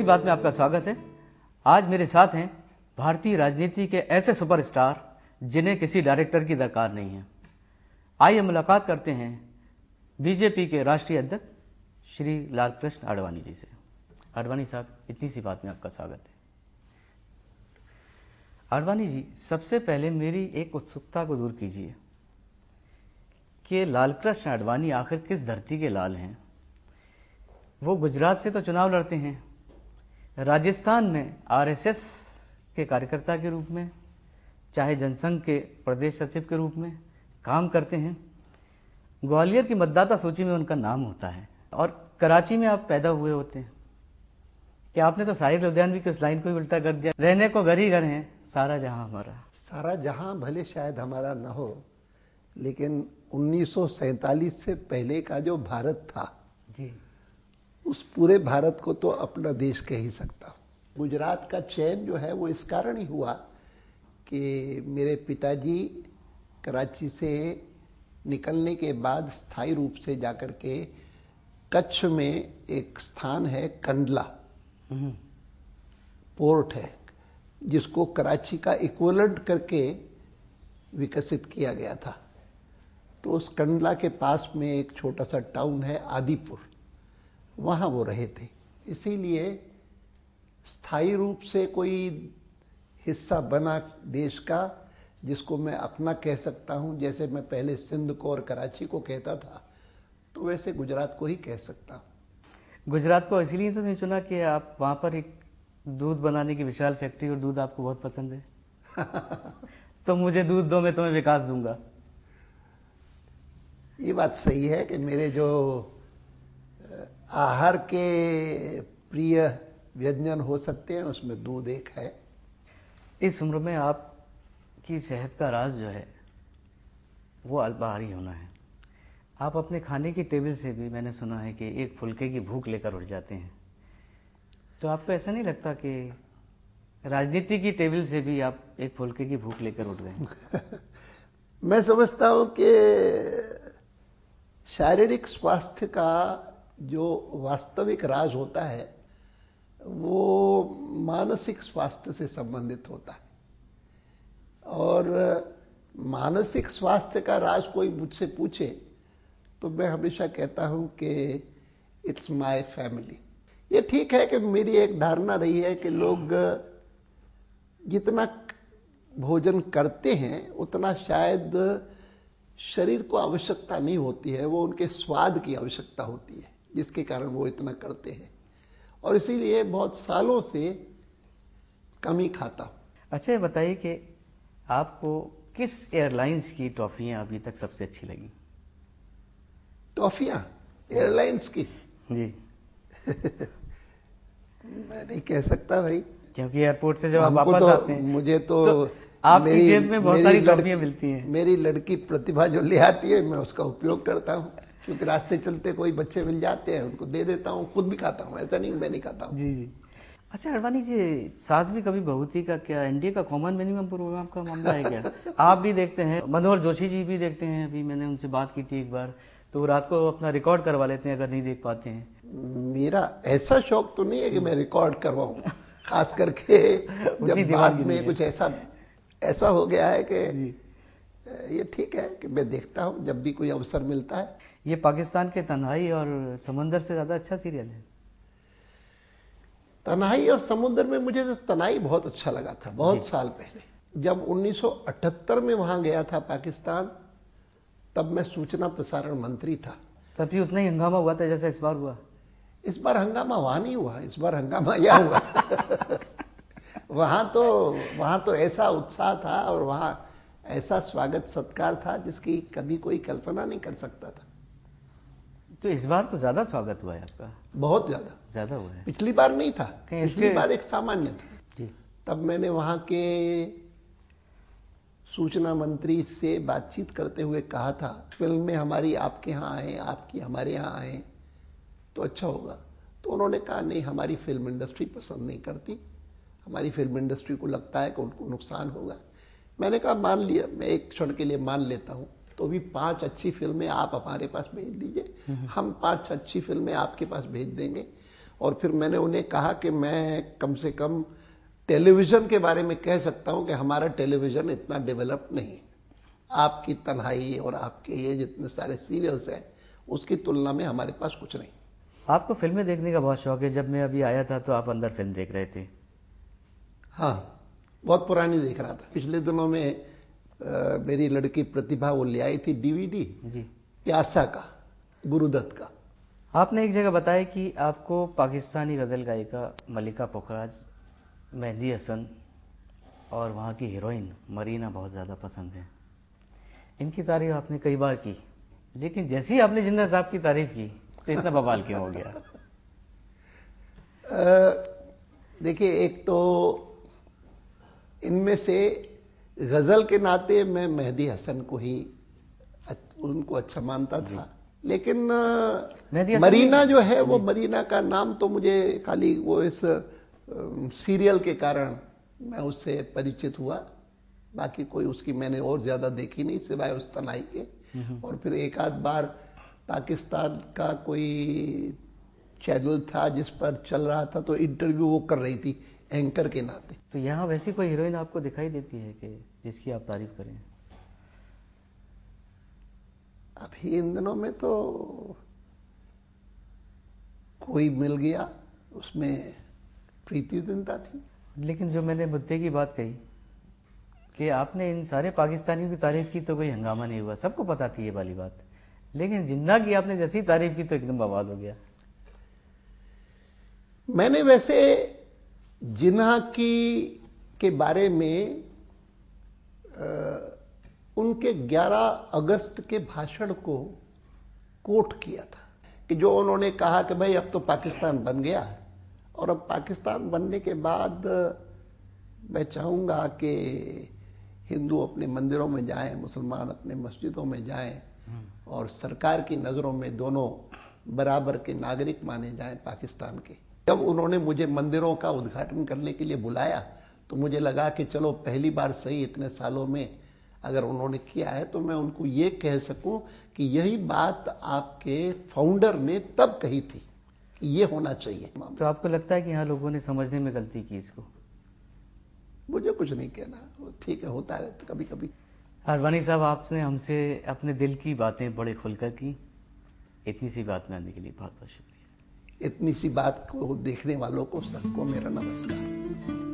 बात में आपका स्वागत है। आज मेरे साथ हैं भारतीय राजनीति के ऐसे सुपरस्टार जिन्हें किसी डायरेक्टर की दरकार नहीं है। आइए मुलाकात करते हैं बीजेपी के राष्ट्रीय अध्यक्ष श्री लालकृष्ण आडवाणी जी से। आडवाणी साहब, इतनी सी बात में आपका स्वागत है। आडवाणी जी, सबसे पहले मेरी एक उत्सुकता को दूर कीजिए कि लालकृष्ण आडवाणी आखिर किस धरती के लाल हैं। वो गुजरात से तो चुनाव लड़ते हैं, राजस्थान में आरएसएस के कार्यकर्ता के रूप में, चाहे जनसंघ के प्रदेश सचिव के रूप में काम करते हैं। ग्वालियर की मतदाता सूची में उनका नाम होता है और कराची में आप पैदा हुए होते हैं। कि आपने तो शाहिर लुधियानवी की उस लाइन को ही उल्टा कर दिया, रहने को घर ही घर है, सारा जहां हमारा। सारा जहां भले शायद हमारा न हो, लेकिन 1947 से पहले का जो भारत था जी, उस पूरे भारत को तो अपना देश कह ही सकता हूँ। गुजरात का चयन जो है वो इस कारण ही हुआ कि मेरे पिताजी कराची से निकलने के बाद स्थायी रूप से जाकर के कच्छ में एक स्थान है कंडला पोर्ट है, जिसको कराची का इक्विवेलेंट करके विकसित किया गया था। तो उस कंडला के पास में एक छोटा सा टाउन है आदिपुर, वहाँ वो रहे थे। इसीलिए स्थायी रूप से कोई हिस्सा बना देश का जिसको मैं अपना कह सकता हूँ, जैसे मैं पहले सिंध को और कराची को कहता था, तो वैसे गुजरात को ही कह सकता हूँ। गुजरात को इसलिए तो नहीं चुना कि आप वहाँ पर एक दूध बनाने की विशाल फैक्ट्री और दूध आपको बहुत पसंद है। तो मुझे दूध दो, मैं तुम्हें विकास दूंगा। ये बात सही है कि मेरे जो आहार के प्रिय व्यंजन हो सकते हैं उसमें दूध एक है। इस उम्र में आपकी सेहत का राज जो है वो अल्पाहारी होना है। आप अपने खाने की टेबल से भी मैंने सुना है कि एक फुल्के की भूख लेकर उठ जाते हैं। तो आपको ऐसा नहीं लगता कि राजनीति की टेबल से भी आप एक फुल्के की भूख लेकर उठ गए? मैं समझता हूँ कि शारीरिक स्वास्थ्य का जो वास्तविक राज होता है वो मानसिक स्वास्थ्य से संबंधित होता है। और मानसिक स्वास्थ्य का राज कोई मुझसे पूछे तो मैं हमेशा कहता हूं कि इट्स माय फैमिली। ये ठीक है कि मेरी एक धारणा रही है कि लोग जितना भोजन करते हैं उतना शायद शरीर को आवश्यकता नहीं होती है, वो उनके स्वाद की आवश्यकता होती है, जिसके कारण वो इतना करते हैं। और इसीलिए बहुत सालों से कम ही खाता हूँ। अच्छा, ये बताइए कि आपको किस एयरलाइंस की टॉफियाँ अभी तक सबसे अच्छी लगी? टॉफियाँ एयरलाइंस की? जी। मैं नहीं कह सकता भाई, क्योंकि एयरपोर्ट से जब आप वापस आते हैं मुझे तो आपकी जेब में बहुत सारी टॉफियाँ मिलती हैं। मेरी लड़की प्रतिभा जो ले आती है मैं उसका उपयोग करता हूँ, क्योंकि रास्ते चलते कोई बच्चे मिल जाते हैं उनको दे देता हूँ, खुद भी खाता हूँ, ऐसा नहीं मैं नहीं खाता हूँ। जी जी। अच्छा आडवाणी जी, सास भी कभी बहुती का क्या एनडीए का कॉमन मिनिमम प्रोग्राम का मामला है क्या? आप भी देखते हैं, मनोहर जोशी जी भी देखते हैं, अभी मैंने उनसे बात की थी एक बार, तो रात को अपना रिकॉर्ड करवा लेते हैं अगर नहीं देख पाते हैं। मेरा ऐसा शौक तो नहीं है कि मैं रिकॉर्ड करवाऊँ, खास करके जब बाद में कुछ ऐसा हो गया है कि ये ठीक है कि मैं देखता हूँ जब भी कोई अवसर मिलता है। ये पाकिस्तान के तन्हाई और समुंदर से ज्यादा अच्छा सीरियल है। तन्हाई और समुद्र में मुझे तो तन्हाई बहुत अच्छा लगा था, बहुत साल पहले जब 1978 में वहां गया था पाकिस्तान, तब मैं सूचना प्रसारण मंत्री था। तब भी उतना ही हंगामा हुआ था जैसा इस बार हुआ? इस बार हंगामा वहां नहीं हुआ, इस बार हंगामा यह हुआ। वहां तो ऐसा उत्साह था और वहां ऐसा स्वागत सत्कार था जिसकी कभी कोई कल्पना नहीं कर सकता था। तो इस बार तो ज्यादा स्वागत हुआ है आपका? बहुत ज्यादा हुआ है। पिछली बार नहीं था, पिछली बार एक सामान्य था जी। तब मैंने वहां के सूचना मंत्री से बातचीत करते हुए कहा था, फिल्म में हमारी आपके यहाँ आए, आपकी हमारे यहाँ आए तो अच्छा होगा। तो उन्होंने कहा नहीं, हमारी फिल्म इंडस्ट्री पसंद नहीं करती, हमारी फिल्म इंडस्ट्री को लगता है कि उनको नुकसान होगा। मैंने कहा मान लिया, मैं एक क्षण के लिए मान लेता हूँ, तो भी 5 अच्छी फिल्में आप हमारे पास भेज दीजिए, हम 5 अच्छी फिल्में आपके पास भेज देंगे और फिर मैंने उन्हें कहा कि मैं कम से कम टेलीविज़न के बारे में कह सकता हूं कि हमारा टेलीविज़न इतना डेवलप नहीं है। आपकी तन्हाई और आपके ये जितने सारे सीरियल्स हैं उसकी तुलना में हमारे पास कुछ नहीं। आपको फिल्में देखने का बहुत शौक है। जब मैं अभी आया था तो आप अंदर फिल्म देख रहे थे। हाँ, बहुत पुरानी देख रहा था। पिछले दिनों में मेरी लड़की प्रतिभा वो ले आई थी डीवीडी जी। प्यासा का, गुरुदत्त का। आपने एक जगह बताया कि आपको पाकिस्तानी गज़ल गायिका मलिका पुखराज, मेहंदी हसन और वहाँ की हीरोइन मरीना बहुत ज़्यादा पसंद है। इनकी तारीफ आपने कई बार की, लेकिन जैसे ही आपने जिन्ना साहब की तारीफ की तो इतना बवाल क्यों हो गया? देखिए, एक तो इनमें से गज़ल के नाते मैं मेहदी हसन को ही उनको अच्छा मानता था, लेकिन मरीना जो है वो, मरीना का नाम तो मुझे खाली वो इस सीरियल के कारण मैं उससे परिचित हुआ। बाकी कोई उसकी मैंने और ज्यादा देखी नहीं सिवाय उस तनाई के। और फिर एक आध बार पाकिस्तान का कोई चैनल था जिस पर चल रहा था तो इंटरव्यू वो कर रही थी एंकर के नाते। तो यहाँ वैसी कोई हीरोइन आपको दिखाई देती है कि जिसकी आप तारीफ करें? अभी इन दिनों में तो कोई मिल गया, उसमें प्रीति जिंटा थी। लेकिन जो मैंने मुद्दे की बात कही कि आपने इन सारे पाकिस्तानियों की तारीफ की तो कोई हंगामा नहीं हुआ, सबको पता थी ये वाली बात, लेकिन जिन्ना की आपने जैसी तारीफ की तो एकदम बवाल हो गया। मैंने वैसे जिन्ना की के बारे में उनके 11 अगस्त के भाषण को कोट किया था कि जो उन्होंने कहा कि भाई अब तो पाकिस्तान बन गया है और अब पाकिस्तान बनने के बाद मैं चाहूँगा कि हिंदू अपने मंदिरों में जाएं, मुसलमान अपने मस्जिदों में जाएं और सरकार की नज़रों में दोनों बराबर के नागरिक माने जाएं पाकिस्तान के। जब उन्होंने मुझे मंदिरों का उद्घाटन करने के लिए बुलाया तो मुझे लगा कि चलो पहली बार सही इतने सालों में अगर उन्होंने किया है तो मैं उनको ये कह सकूं कि यही बात आपके फाउंडर ने तब कही थी कि ये होना चाहिए। तो आपको लगता है कि यहाँ लोगों ने समझने में गलती की इसको? मुझे कुछ नहीं कहना, ठीक है, होता है तो कभी कभी। आडवाणी साहब, आपने हमसे अपने दिल की बातें बड़े खुलकर की। इतनी सी बात में आने के लिए बहुत बहुत शुक्रिया। इतनी सी बात को देखने वालों को सबको मेरा नमस्कार।